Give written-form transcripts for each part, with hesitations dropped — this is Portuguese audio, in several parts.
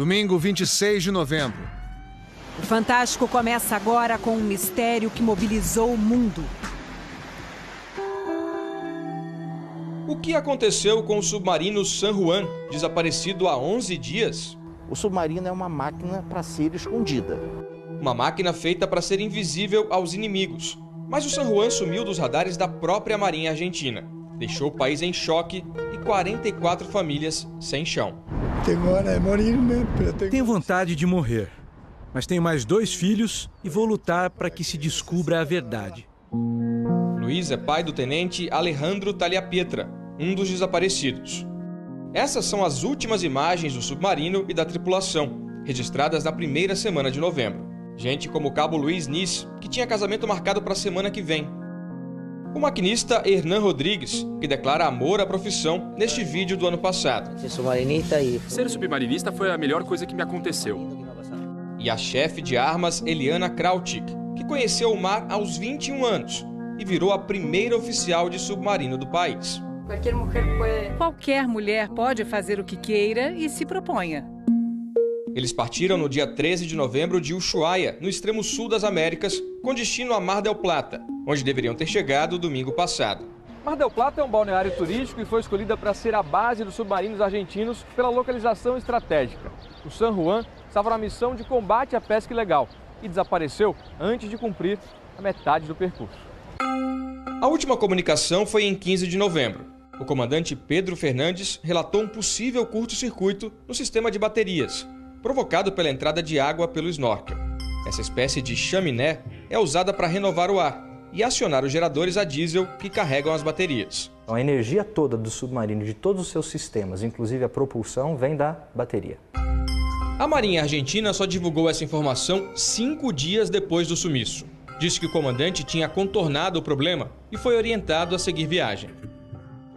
Domingo 26 de novembro. O Fantástico começa agora com um mistério que mobilizou o mundo. O que aconteceu com o submarino San Juan, desaparecido há 11 dias? O submarino é uma máquina para ser escondida. Uma máquina feita para ser invisível aos inimigos. Mas o San Juan sumiu dos radares da própria Marinha Argentina. Deixou o país em choque e 44 famílias sem chão. Tenho vontade de morrer, mas tenho mais 2 filhos e vou lutar para que se descubra a verdade. Luiz é pai do tenente Alejandro Tagliapietra, um dos desaparecidos. Essas são as últimas imagens do submarino e da tripulação, registradas na primeira semana de novembro. Gente como o cabo Luiz Nis, que tinha casamento marcado para a semana que vem. O maquinista Hernan Rodrigues, que declara amor à profissão neste vídeo do ano passado. Ser submarinista foi a melhor coisa que me aconteceu. E a chefe de armas Eliana Krautik, que conheceu o mar aos 21 anos e virou a primeira oficial de submarino do país. Qualquer mulher pode fazer o que queira e se proponha. Eles partiram no dia 13 de novembro de Ushuaia, no extremo sul das Américas, com destino a Mar del Plata, onde deveriam ter chegado domingo passado. Mar del Plata é um balneário turístico e foi escolhida para ser a base dos submarinos argentinos pela localização estratégica. O San Juan estava na missão de combate à pesca ilegal e desapareceu antes de cumprir a metade do percurso. A última comunicação foi em 15 de novembro. O comandante Pedro Fernandes relatou um possível curto-circuito no sistema de baterias, provocado pela entrada de água pelo snorkel. Essa espécie de chaminé é usada para renovar o ar e acionar os geradores a diesel que carregam as baterias. A energia toda do submarino, de todos os seus sistemas, inclusive a propulsão, vem da bateria. A Marinha Argentina só divulgou essa informação 5 dias depois do sumiço. Disse que o comandante tinha contornado o problema e foi orientado a seguir viagem.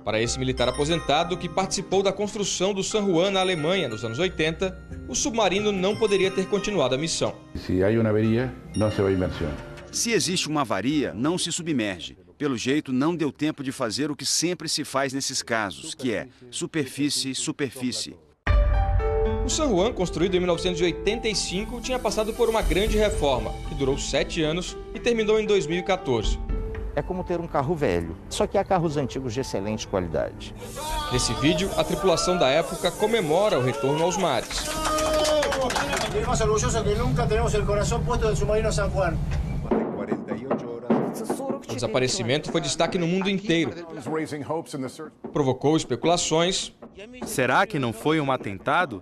Para esse militar aposentado, que participou da construção do San Juan na Alemanha nos anos 80, o submarino não poderia ter continuado a missão. Se há uma avaria, não se vai imersão. Se existe uma avaria, não se submerge. Pelo jeito, não deu tempo de fazer o que sempre se faz nesses casos, que é superfície, superfície. O San Juan, construído em 1985, tinha passado por uma grande reforma, que durou 7 anos e terminou em 2014. É como ter um carro velho, só que há carros antigos de excelente qualidade. Nesse vídeo, a tripulação da época comemora o retorno aos mares. O desaparecimento foi destaque no mundo inteiro. Provocou especulações. Será que não foi um atentado?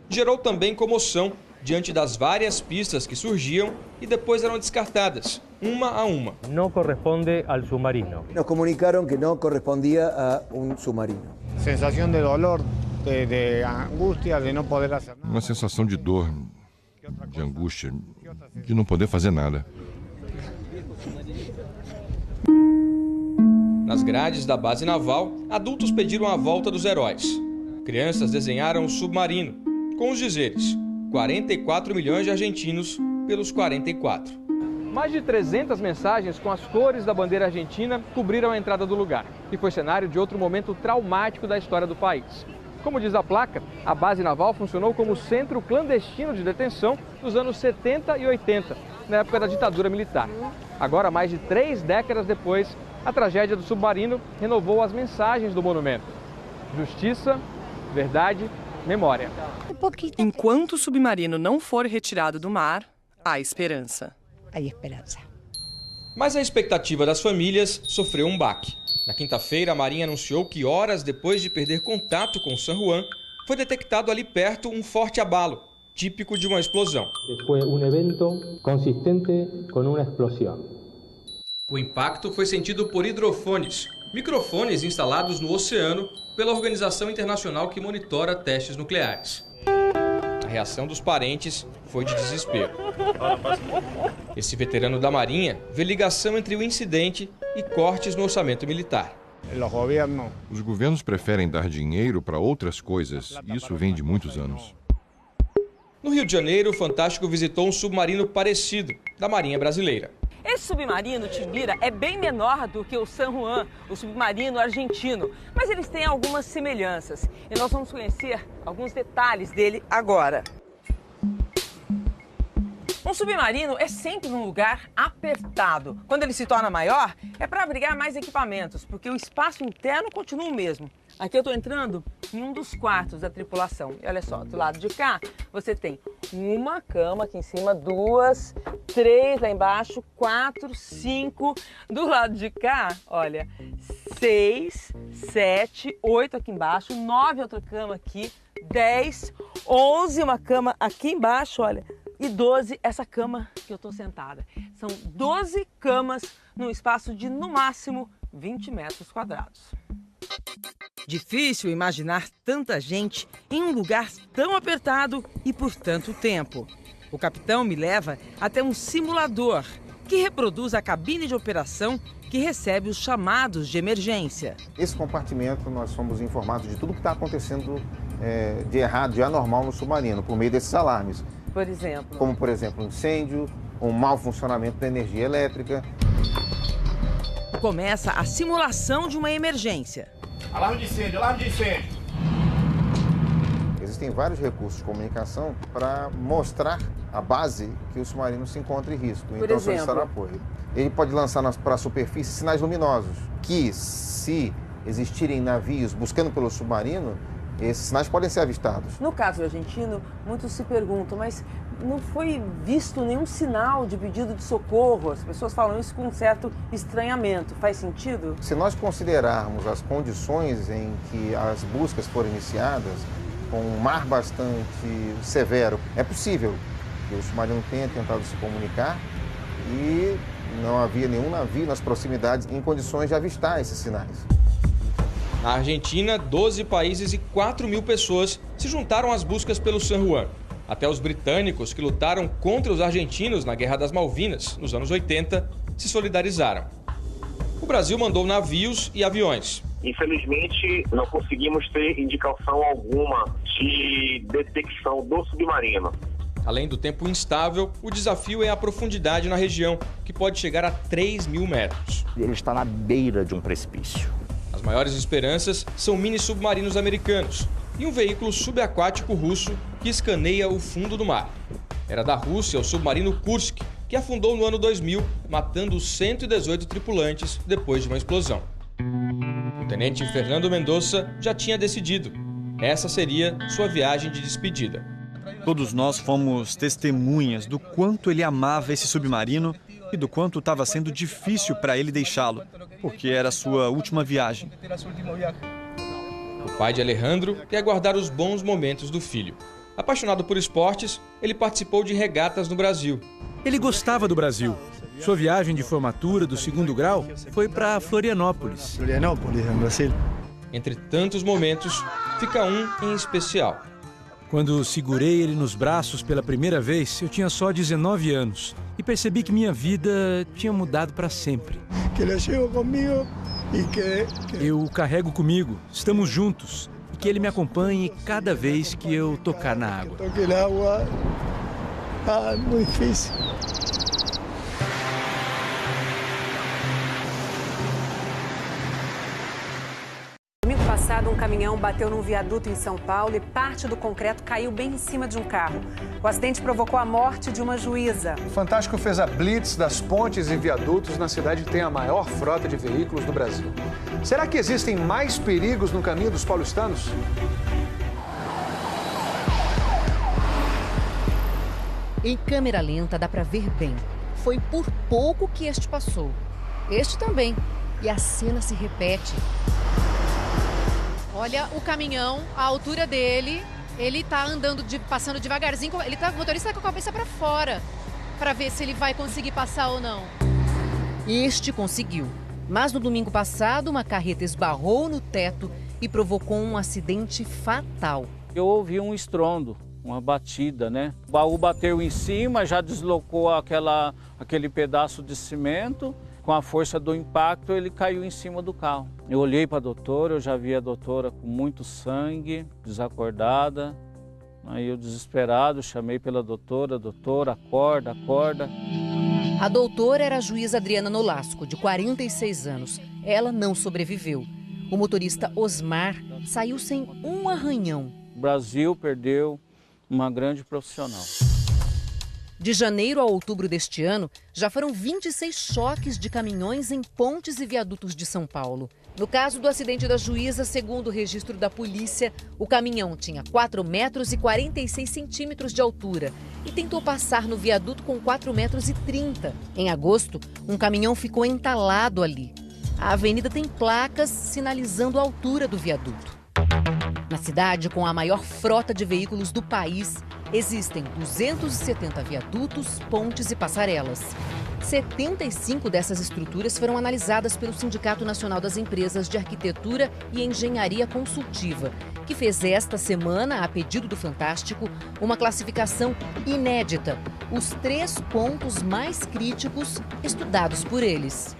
Gerou também comoção diante das várias pistas que surgiam e depois eram descartadas, uma a uma. Não corresponde ao submarino. Nos comunicaram que não correspondia a submarino. Sensação de dolor, de angústia, de não poder fazer nada. Uma sensação de dor, de angústia, de não poder fazer nada. Nas grades da base naval, adultos pediram a volta dos heróis. Crianças desenharam o submarino, com os dizeres: 44 milhões de argentinos pelos 44. Mais de 300 mensagens com as cores da bandeira argentina cobriram a entrada do lugar, que foi cenário de outro momento traumático da história do país. Como diz a placa, a base naval funcionou como centro clandestino de detenção nos anos 70 e 80, na época da ditadura militar. Agora, mais de 3 décadas depois, a tragédia do submarino renovou as mensagens do monumento: justiça, verdade, memória. Enquanto o submarino não for retirado do mar, há esperança. Há esperança. Mas a expectativa das famílias sofreu um baque. Na quinta-feira, a Marinha anunciou que horas depois de perder contato com o San Juan, foi detectado ali perto um forte abalo, típico de uma explosão. Foi um evento consistente com uma explosão. O impacto foi sentido por hidrofones, microfones instalados no oceano pela organização internacional que monitora testes nucleares. A reação dos parentes foi de desespero. Esse veterano da Marinha vê ligação entre o incidente e cortes no orçamento militar. Os governos preferem dar dinheiro para outras coisas, e isso vem de muitos anos. No Rio de Janeiro, o Fantástico visitou um submarino parecido, da Marinha Brasileira. Esse submarino Timbira é bem menor do que o San Juan, o submarino argentino, mas eles têm algumas semelhanças e nós vamos conhecer alguns detalhes dele agora. Um submarino é sempre num lugar apertado. Quando ele se torna maior, é para abrigar mais equipamentos, porque o espaço interno continua o mesmo. Aqui eu estou entrando em um dos quartos da tripulação. E olha só, do lado de cá, você tem uma cama aqui em cima, 2, 3 lá embaixo, 4, 5. Do lado de cá, olha, 6, 7, 8 aqui embaixo, 9 outra cama aqui, 10, 11 uma cama aqui embaixo, olha. E 12, essa cama que eu estou sentada. São 12 camas num espaço de, no máximo, 20 metros quadrados. Difícil imaginar tanta gente em um lugar tão apertado e por tanto tempo. O capitão me leva até um simulador que reproduz a cabine de operação que recebe os chamados de emergência. Esse compartimento, nós somos informados de tudo que está acontecendo de errado, de anormal no submarino, por meio desses alarmes. Por exemplo? Como, por exemplo, um incêndio, um mau funcionamento da energia elétrica. Começa a simulação de uma emergência. Alarme de incêndio, alarme de incêndio. Existem vários recursos de comunicação para mostrar a base que o submarino se encontra em risco. Então, solicitar apoio. Ele pode lançar para a superfície sinais luminosos, que, se existirem navios buscando pelo submarino, esses sinais podem ser avistados. No caso argentino, muitos se perguntam, mas não foi visto nenhum sinal de pedido de socorro? As pessoas falam isso com um certo estranhamento. Faz sentido? Se nós considerarmos as condições em que as buscas foram iniciadas, com um mar bastante severo, é possível que o submarino tenha tentado se comunicar e não havia nenhum navio nas proximidades em condições de avistar esses sinais. Na Argentina, 12 países e 4 mil pessoas se juntaram às buscas pelo San Juan. Até os britânicos, que lutaram contra os argentinos na Guerra das Malvinas, nos anos 80, se solidarizaram. O Brasil mandou navios e aviões. Infelizmente, não conseguimos ter indicação alguma de detecção do submarino. Além do tempo instável, o desafio é a profundidade na região, que pode chegar a 3 mil metros. Ele está na beira de um precipício. As maiores esperanças são mini-submarinos americanos e um veículo subaquático russo que escaneia o fundo do mar. Era da Rússia o submarino Kursk, que afundou no ano 2000, matando 118 tripulantes depois de uma explosão. O tenente Fernando Mendonça já tinha decidido. Essa seria sua viagem de despedida. Todos nós fomos testemunhas do quanto ele amava esse submarino e do quanto estava sendo difícil para ele deixá-lo, porque era a sua última viagem. O pai de Alejandro quer guardar os bons momentos do filho. Apaixonado por esportes, ele participou de regatas no Brasil. Ele gostava do Brasil. Sua viagem de formatura do 2º grau foi para Florianópolis. Florianópolis, no Brasil. Entre tantos momentos, fica um em especial. Quando segurei ele nos braços pela primeira vez, eu tinha só 19 anos e percebi que minha vida tinha mudado para sempre. Eu o carrego comigo, estamos juntos e que ele me acompanhe cada vez que eu tocar na água. Muito difícil. Domingo passado, um caminhão bateu num viaduto em São Paulo e parte do concreto caiu bem em cima de um carro. O acidente provocou a morte de uma juíza. O Fantástico fez a blitz das pontes e viadutos na cidade que tem a maior frota de veículos do Brasil. Será que existem mais perigos no caminho dos paulistanos? Em câmera lenta dá pra ver bem. Foi por pouco que este passou. Este também. E a cena se repete. Olha o caminhão, a altura dele, ele tá andando, passando devagarzinho, o motorista tá com a cabeça para fora, para ver se ele vai conseguir passar ou não. Este conseguiu, mas no domingo passado uma carreta esbarrou no teto e provocou um acidente fatal. Eu ouvi um estrondo, uma batida, né? O baú bateu em cima, já deslocou aquele pedaço de cimento. Com a força do impacto, ele caiu em cima do carro. Eu olhei para a doutora, eu já vi a doutora com muito sangue, desacordada. Aí eu, desesperado, chamei pela doutora, acorda, acorda. A doutora era a juíza Adriana Nolasco, de 46 anos. Ela não sobreviveu. O motorista Osmar saiu sem um arranhão. O Brasil perdeu uma grande profissional. De janeiro a outubro deste ano, já foram 26 choques de caminhões em pontes e viadutos de São Paulo. No caso do acidente da juíza, segundo o registro da polícia, o caminhão tinha 4 metros e 46 centímetros de altura e tentou passar no viaduto com 4 metros e 30. Em agosto, um caminhão ficou entalado ali. A avenida tem placas sinalizando a altura do viaduto. Na cidade, com a maior frota de veículos do país, existem 270 viadutos, pontes e passarelas. 75 dessas estruturas foram analisadas pelo Sindicato Nacional das Empresas de Arquitetura e Engenharia Consultiva, que fez esta semana, a pedido do Fantástico, uma classificação inédita, os 3 pontos mais críticos estudados por eles.